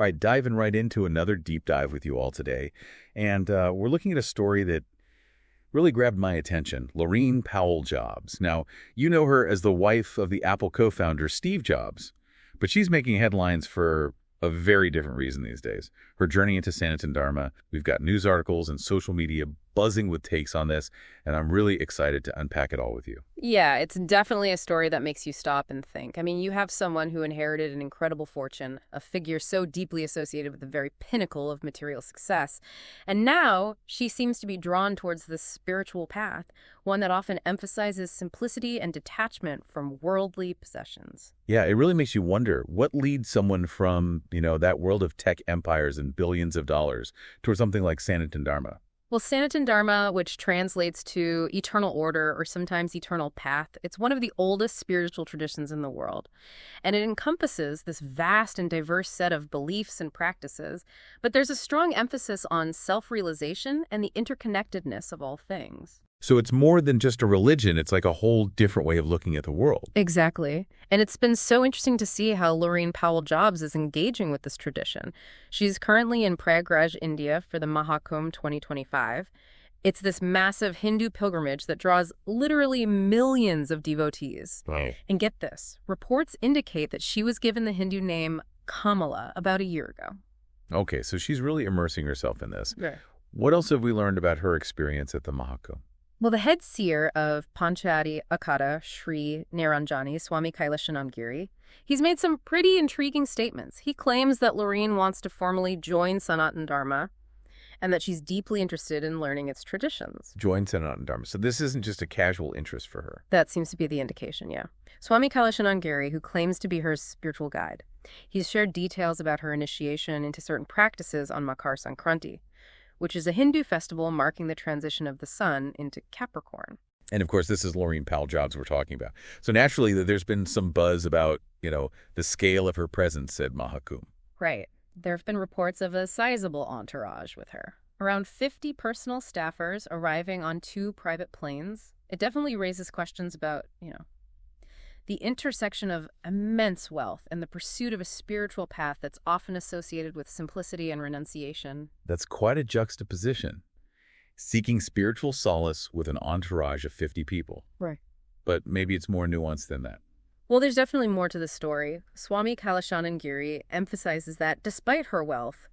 All right, diving right into another deep dive with you all today. And we're looking at a story that really grabbed my attention, Laurene Powell Jobs. Now, you know her as the wife of the Apple co-founder Steve Jobs, but she's making headlines for a very different reason these days. Her journey into Sanatan Dharma, we've got news articles and social media buzzing with takes on this, and I'm really excited to unpack it all with you. Yeah, it's definitely a story that makes you stop and think. I mean, you have someone who inherited an incredible fortune, a figure so deeply associated with the very pinnacle of material success. And now she seems to be drawn towards this spiritual path, one that often emphasizes simplicity and detachment from worldly possessions. Yeah, it really makes you wonder what leads someone from, that world of tech empires and billions of dollars towards something like Sanatan Dharma. Well, Sanatan Dharma, which translates to eternal order or sometimes eternal path, it's one of the oldest spiritual traditions in the world. And it encompasses this vast and diverse set of beliefs and practices, but there's a strong emphasis on self-realization and the interconnectedness of all things. So it's more than just a religion. It's like a whole different way of looking at the world. Exactly. And it's been so interesting to see how Laurene Powell Jobs is engaging with this tradition. She's currently in Prayagraj, India for the Mahakumbh 2025. It's this massive Hindu pilgrimage that draws literally millions of devotees. Wow. And get this, reports indicate that she was given the Hindu name Kamala about a year ago. Okay, so she's really immersing herself in this. Right. What else have we learned about her experience at the Mahakumbh? Well, the head seer of Panchayati Akhara, Sri Niranjani Swami Kailashanam, he's made some pretty intriguing statements. He claims that Laurene wants to formally join Sanatan Dharma and that she's deeply interested in learning its traditions. Join Sanatan Dharma. So this isn't just a casual interest for her. That seems to be the indication, yeah. Swami Kailashanam, who claims to be her spiritual guide, he's shared details about her initiation into certain practices on Makar Sankranti, which is a Hindu festival marking the transition of the sun into Capricorn. And of course, this is Laurene Powell Jobs we're talking about. So naturally, there's been some buzz about, the scale of her presence at Mahakumbh. Right. There have been reports of a sizable entourage with her. Around 50 personal staffers arriving on 2 private planes. It definitely raises questions about, the intersection of immense wealth and the pursuit of a spiritual path that's often associated with simplicity and renunciation. That's quite a juxtaposition. Seeking spiritual solace with an entourage of 50 people. Right. But maybe it's more nuanced than that. Well, there's definitely more to the story. Swami Kailashanam emphasizes that despite her wealth,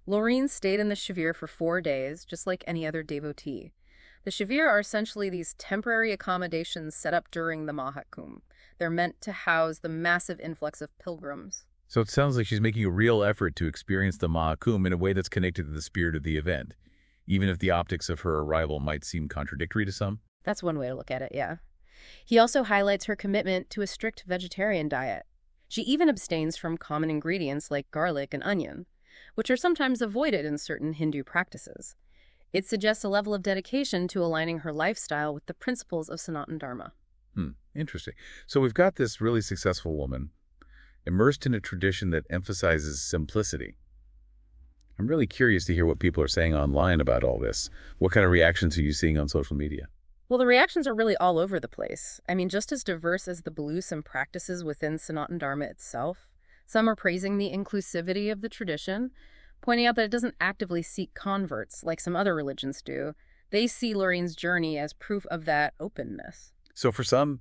Laurene stayed in the Shivir for 4 days, just like any other devotee. The Shivir are essentially these temporary accommodations set up during the Mahakumbh. They're meant to house the massive influx of pilgrims. So it sounds like she's making a real effort to experience the Mahakumbh in a way that's connected to the spirit of the event, even if the optics of her arrival might seem contradictory to some. That's one way to look at it, yeah. He also highlights her commitment to a strict vegetarian diet. She even abstains from common ingredients like garlic and onion, which are sometimes avoided in certain Hindu practices. It suggests a level of dedication to aligning her lifestyle with the principles of Sanatan Dharma. Interesting. So we've got this really successful woman immersed in a tradition that emphasizes simplicity. I'm really curious to hear what people are saying online about all this. What kind of reactions are you seeing on social media? Well, the reactions are really all over the place. I mean, just as diverse as the beliefs and practices within Sanatan Dharma itself. Some are praising the inclusivity of the tradition, pointing out that it doesn't actively seek converts like some other religions do. They see Laurene's journey as proof of that openness. So for some,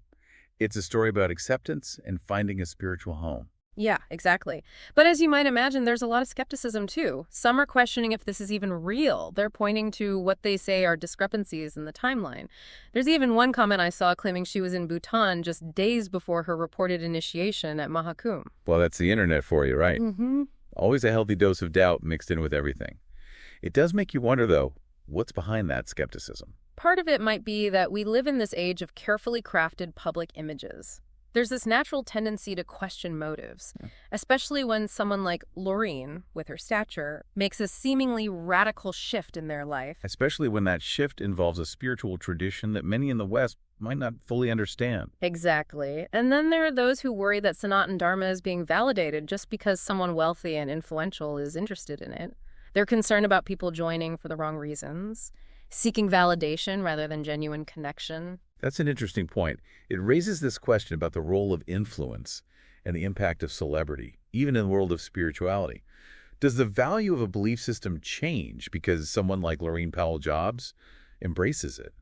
it's a story about acceptance and finding a spiritual home. Yeah, exactly. But as you might imagine, there's a lot of skepticism, too. Some are questioning if this is even real. They're pointing to what they say are discrepancies in the timeline. There's even one comment I saw claiming she was in Bhutan just days before her reported initiation at Mahakumbh. Well, that's the internet for you, right? Mm-hmm. Always a healthy dose of doubt mixed in with everything. It does make you wonder, though, what's behind that skepticism? Part of it might be that we live in this age of carefully crafted public images. There's this natural tendency to question motives, especially when someone like Laurene, with her stature, makes a seemingly radical shift in their life. Especially when that shift involves a spiritual tradition that many in the West might not fully understand. Exactly. And then there are those who worry that Sanatan Dharma is being validated just because someone wealthy and influential is interested in it. They're concerned about people joining for the wrong reasons, seeking validation rather than genuine connection. That's an interesting point. It raises this question about the role of influence and the impact of celebrity, even in the world of spirituality. Does the value of a belief system change because someone like Laurene Powell Jobs embraces it?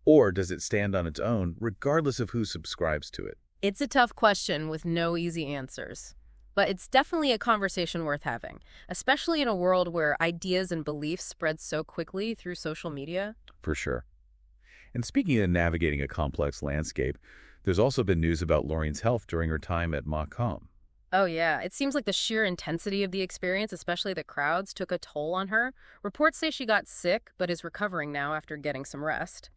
Or does it stand on its own regardless of who subscribes to it? It's a tough question with no easy answers. But it's definitely a conversation worth having, especially in a world where ideas and beliefs spread so quickly through social media. For sure. And speaking of navigating a complex landscape, there's also been news about Laurene's health during her time at Mahakumbh. Oh, yeah. It seems like the sheer intensity of the experience, especially the crowds, took a toll on her. Reports say she got sick, but is recovering now after getting some rest.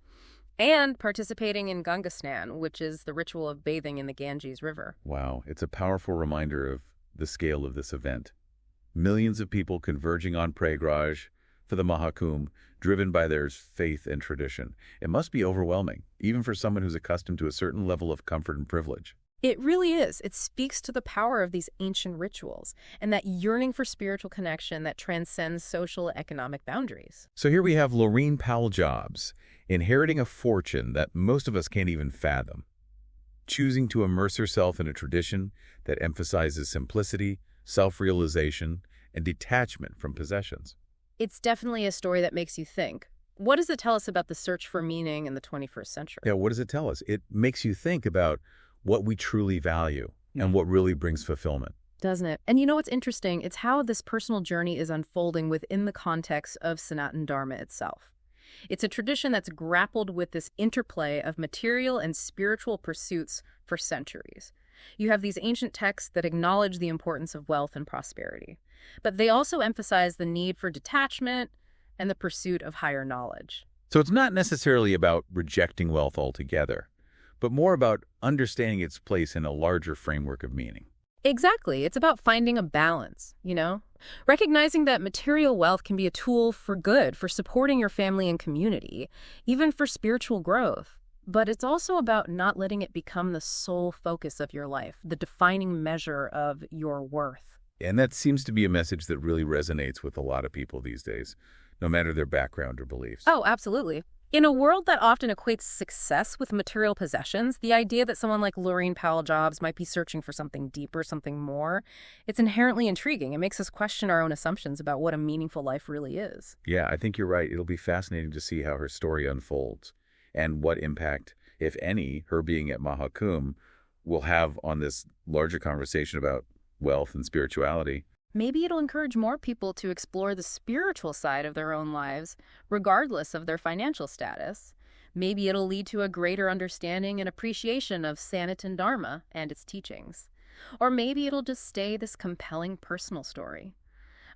And participating in Ganga Snan, which is the ritual of bathing in the Ganges River. Wow, it's a powerful reminder of the scale of this event. Millions of people converging on Prayagraj for the Mahakumbh, driven by their faith and tradition. It must be overwhelming, even for someone who's accustomed to a certain level of comfort and privilege. It really is. It speaks to the power of these ancient rituals and that yearning for spiritual connection that transcends social and economic boundaries. So here we have Laurene Powell Jobs, inheriting a fortune that most of us can't even fathom, choosing to immerse herself in a tradition that emphasizes simplicity, self-realization, and detachment from possessions. It's definitely a story that makes you think. What does it tell us about the search for meaning in the 21st century? Yeah, what does it tell us? It makes you think about what we truly value and what really brings fulfillment. Doesn't it? And you know what's interesting? It's how this personal journey is unfolding within the context of Sanatan Dharma itself. It's a tradition that's grappled with this interplay of material and spiritual pursuits for centuries. You have these ancient texts that acknowledge the importance of wealth and prosperity, but they also emphasize the need for detachment and the pursuit of higher knowledge. So it's not necessarily about rejecting wealth altogether, but more about understanding its place in a larger framework of meaning. Exactly. It's about finding a balance, recognizing that material wealth can be a tool for good, for supporting your family and community, even for spiritual growth. But it's also about not letting it become the sole focus of your life, the defining measure of your worth. And that seems to be a message that really resonates with a lot of people these days, no matter their background or beliefs. Oh, absolutely. In a world that often equates success with material possessions, the idea that someone like Laurene Powell Jobs might be searching for something deeper, something more, it's inherently intriguing. It makes us question our own assumptions about what a meaningful life really is. Yeah, I think you're right. It'll be fascinating to see how her story unfolds and what impact, if any, her being at Mahakumbh will have on this larger conversation about wealth and spirituality. Maybe it'll encourage more people to explore the spiritual side of their own lives, regardless of their financial status. Maybe it'll lead to a greater understanding and appreciation of Sanatan Dharma and its teachings. Or maybe it'll just stay this compelling personal story.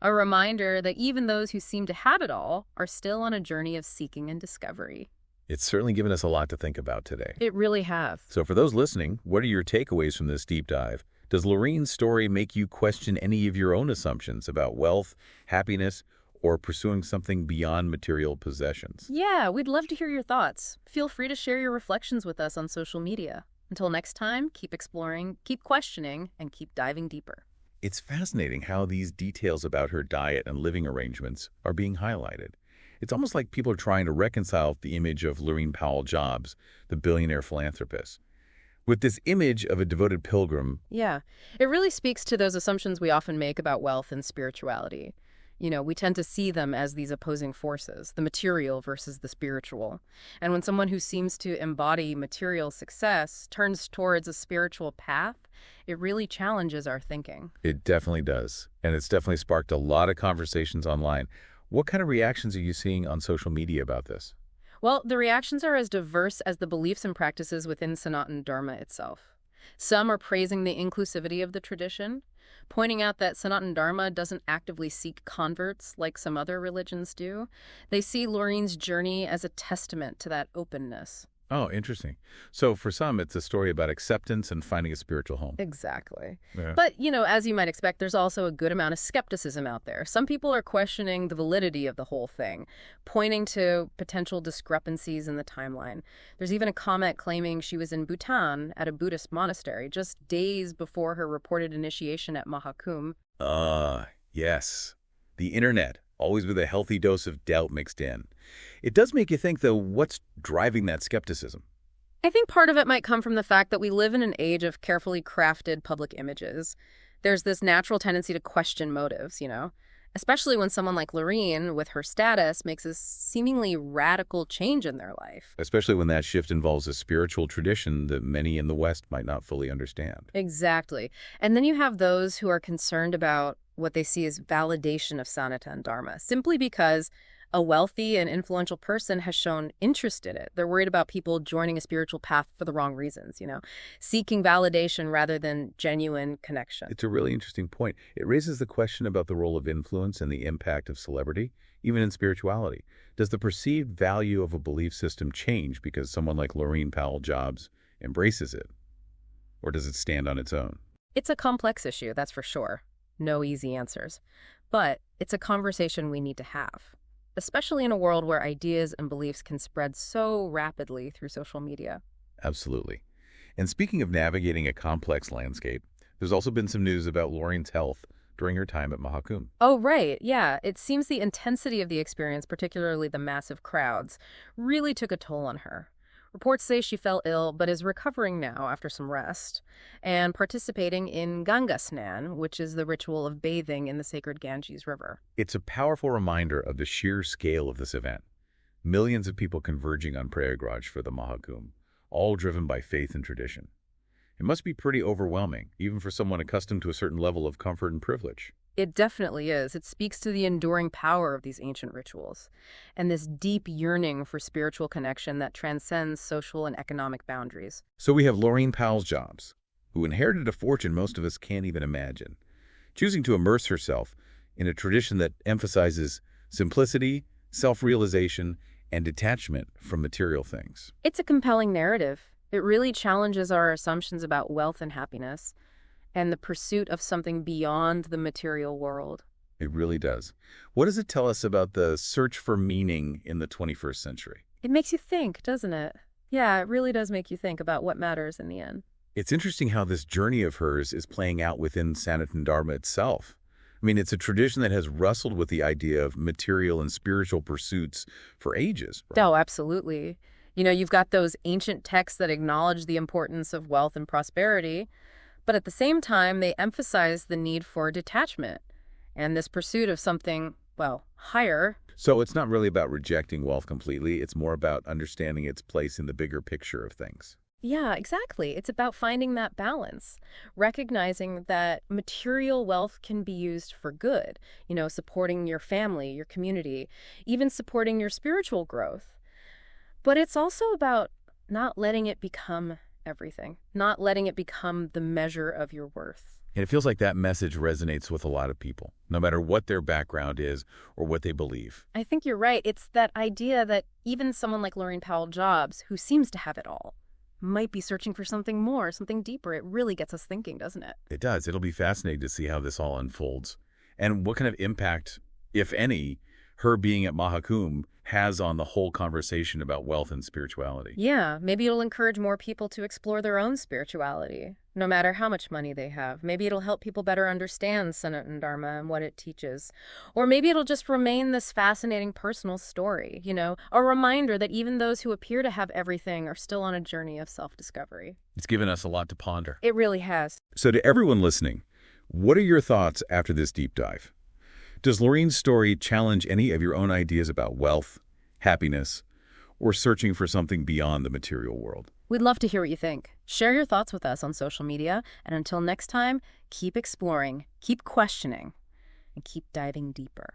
A reminder that even those who seem to have it all are still on a journey of seeking and discovery. It's certainly given us a lot to think about today. It really have. So for those listening, what are your takeaways from this deep dive? Does Laurene's story make you question any of your own assumptions about wealth, happiness, or pursuing something beyond material possessions? Yeah, we'd love to hear your thoughts. Feel free to share your reflections with us on social media. Until next time, keep exploring, keep questioning, and keep diving deeper. It's fascinating how these details about her diet and living arrangements are being highlighted. It's almost like people are trying to reconcile the image of Laurene Powell Jobs, the billionaire philanthropist, with this image of a devoted pilgrim. Yeah, it really speaks to those assumptions we often make about wealth and spirituality. We tend to see them as these opposing forces, the material versus the spiritual. And when someone who seems to embody material success turns towards a spiritual path, it really challenges our thinking. It definitely does. And it's definitely sparked a lot of conversations online. What kind of reactions are you seeing on social media about this? Well, the reactions are as diverse as the beliefs and practices within Sanatan Dharma itself. Some are praising the inclusivity of the tradition, pointing out that Sanatan Dharma doesn't actively seek converts like some other religions do. They see Laurene's journey as a testament to that openness. Oh, interesting. So for some, it's a story about acceptance and finding a spiritual home. Exactly. Yeah. But, as you might expect, there's also a good amount of skepticism out there. Some people are questioning the validity of the whole thing, pointing to potential discrepancies in the timeline. There's even a comment claiming she was in Bhutan at a Buddhist monastery just days before her reported initiation at Mahakumbh. Yes. The internet, always with a healthy dose of doubt mixed in. It does make you think, though, what's driving that skepticism? I think part of it might come from the fact that we live in an age of carefully crafted public images. There's this natural tendency to question motives, especially when someone like Laurene, with her status, makes a seemingly radical change in their life. Especially when that shift involves a spiritual tradition that many in the West might not fully understand. Exactly. And then you have those who are concerned about what they see as validation of Sanatan Dharma, simply because a wealthy and influential person has shown interest in it. They're worried about people joining a spiritual path for the wrong reasons, seeking validation rather than genuine connection. It's a really interesting point. It raises the question about the role of influence and the impact of celebrity, even in spirituality. Does the perceived value of a belief system change because someone like Laurene Powell Jobs embraces it? Or does it stand on its own? It's a complex issue, that's for sure. No easy answers. But it's a conversation we need to have, especially in a world where ideas and beliefs can spread so rapidly through social media. Absolutely. And speaking of navigating a complex landscape, there's also been some news about Laurene's health during her time at Mahakumbh. Oh, right. Yeah. It seems the intensity of the experience, particularly the massive crowds, really took a toll on her. Reports say she fell ill, but is recovering now after some rest, and participating in Ganga Snan, which is the ritual of bathing in the sacred Ganges River. It's a powerful reminder of the sheer scale of this event. Millions of people converging on Prayagraj for the Mahakumbh, all driven by faith and tradition. It must be pretty overwhelming, even for someone accustomed to a certain level of comfort and privilege. It definitely is. It speaks to the enduring power of these ancient rituals and this deep yearning for spiritual connection that transcends social and economic boundaries. So we have Laurene Powell Jobs, who inherited a fortune most of us can't even imagine, choosing to immerse herself in a tradition that emphasizes simplicity, self-realization, and detachment from material things. It's a compelling narrative. It really challenges our assumptions about wealth and happiness, and the pursuit of something beyond the material world. It really does. What does it tell us about the search for meaning in the 21st century? It makes you think, doesn't it? Yeah, it really does make you think about what matters in the end. It's interesting how this journey of hers is playing out within Sanatan Dharma itself. I mean, it's a tradition that has wrestled with the idea of material and spiritual pursuits for ages. Right? Oh, absolutely. You've got those ancient texts that acknowledge the importance of wealth and prosperity, but at the same time, they emphasize the need for detachment and this pursuit of something, higher. So it's not really about rejecting wealth completely. It's more about understanding its place in the bigger picture of things. Yeah, exactly. It's about finding that balance, recognizing that material wealth can be used for good, supporting your family, your community, even supporting your spiritual growth. But it's also about not letting it become everything, not letting it become the measure of your worth. And it feels like that message resonates with a lot of people, no matter what their background is or what they believe. I think you're right. It's that idea that even someone like Laurene Powell Jobs, who seems to have it all, might be searching for something more, something deeper. It really gets us thinking, doesn't it? It does. It'll be fascinating to see how this all unfolds and what kind of impact, if any, her being at Mahakumbh has on the whole conversation about wealth and spirituality. Yeah, maybe it'll encourage more people to explore their own spirituality, no matter how much money they have. Maybe it'll help people better understand Sanatan Dharma and what it teaches. Or maybe it'll just remain this fascinating personal story, a reminder that even those who appear to have everything are still on a journey of self-discovery. It's given us a lot to ponder. It really has. So to everyone listening, what are your thoughts after this deep dive? Does Laurene's story challenge any of your own ideas about wealth, happiness, or searching for something beyond the material world? We'd love to hear what you think. Share your thoughts with us on social media, and until next time, keep exploring, keep questioning, and keep diving deeper.